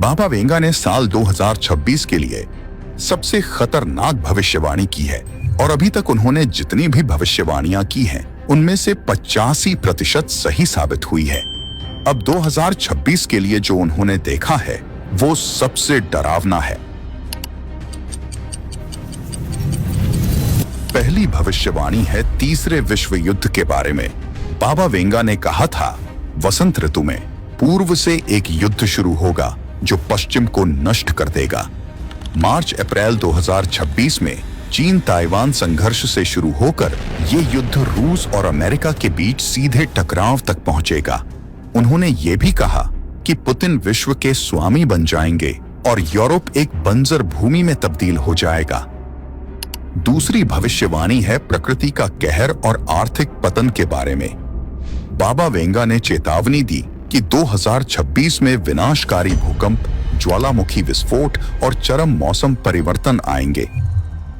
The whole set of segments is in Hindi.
बाबा वेंगा ने साल 2026 के लिए सबसे खतरनाक भविष्यवाणी की है और अभी तक उन्होंने जितनी भी भविष्यवाणियां की हैं, उनमें से 85% सही साबित हुई है। अब 2026 के लिए जो उन्होंने देखा है वो सबसे डरावना है। पहली भविष्यवाणी है तीसरे विश्व युद्ध के बारे में। बाबा वेंगा ने कहा था, वसंत ऋतु में पूर्व से एक युद्ध शुरू होगा जो पश्चिम को नष्ट कर देगा। मार्च अप्रैल 2026 में चीन ताइवान संघर्ष से शुरू होकर ये युद्ध रूस और अमेरिका के बीच सीधे टकराव तक पहुंचेगा। उन्होंने ये भी कहा कि पुतिन विश्व के स्वामी बन जाएंगे और यूरोप एक बंजर भूमि में तब्दील हो जाएगा। दूसरी भविष्यवाणी है प्रकृति का कहर और आर्थिक पतन के बारे में। बाबा वेंगा ने चेतावनी दी कि 2026 में विनाशकारी भूकंप, ज्वालामुखी विस्फोट और चरम मौसम परिवर्तन आएंगे।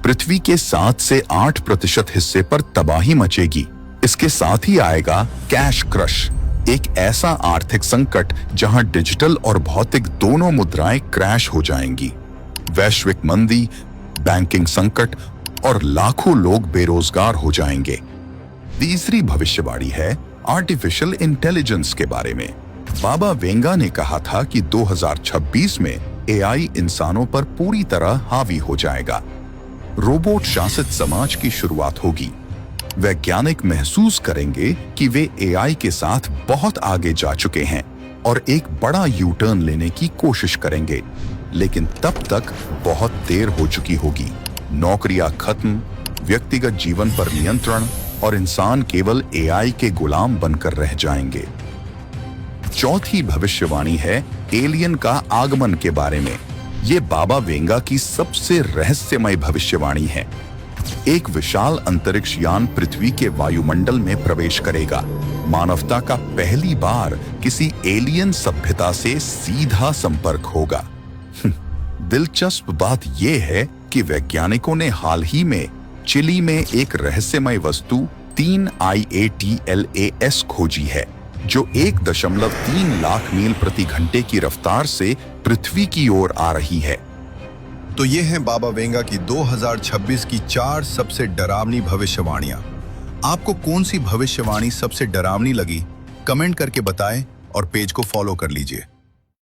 पृथ्वी के 7 से 8% हिस्से पर तबाही मचेगी। इसके साथ ही आएगा कैश क्रश, एक ऐसा आर्थिक संकट जहां डिजिटल और भौतिक दोनों मुद्राएं क्रैश हो जाएंगी। वैश्विक मंदी, बैंकिंग संकट और लाखों लोग बेरोजगार हो जाएंगे। तीसरी भविष्यवाणी है आर्टिफिशियल इंटेलिजेंस के बारे में। बाबा वेंगा ने कहा था कि 2026 में एआई इंसानों पर पूरी तरह हावी हो जाएगा। रोबोट शासित समाज की शुरुआत होगी। वैज्ञानिक महसूस करेंगे कि वे एआई के साथ बहुत आगे जा चुके हैं और एक बड़ा यू टर्न लेने की कोशिश करेंगे, लेकिन तब तक बहुत देर हो चुकी होगी। नौकरियां खत्म, व्यक्तिगत जीवन पर नियंत्रण और इंसान केवल एआई के गुलाम बनकर रह जाएंगे। चौथी भविष्यवाणी है एलियन का आगमन के बारे में। ये बाबा वेंगा की सबसे रहस्यमय भविष्यवाणी है। एक विशाल अंतरिक्ष यान पृथ्वी के वायुमंडल में प्रवेश करेगा। मानवता का पहली बार किसी एलियन सभ्यता से सीधा संपर्क होगा। दिलचस्प बात यह है कि वैज्ञानिकों ने हाल ही में चिली में एक रहस्यमय वस्तु 3 IATLAS खोजी है, जो 1.3 लाख मील प्रति घंटे की रफ्तार से पृथ्वी की ओर आ रही है। तो ये हैं बाबा वेंगा की 2026 की 4 सबसे डरावनी भविष्यवाणियां। आपको कौन सी भविष्यवाणी सबसे डरावनी लगी, कमेंट करके बताएं और पेज को फॉलो कर लीजिए।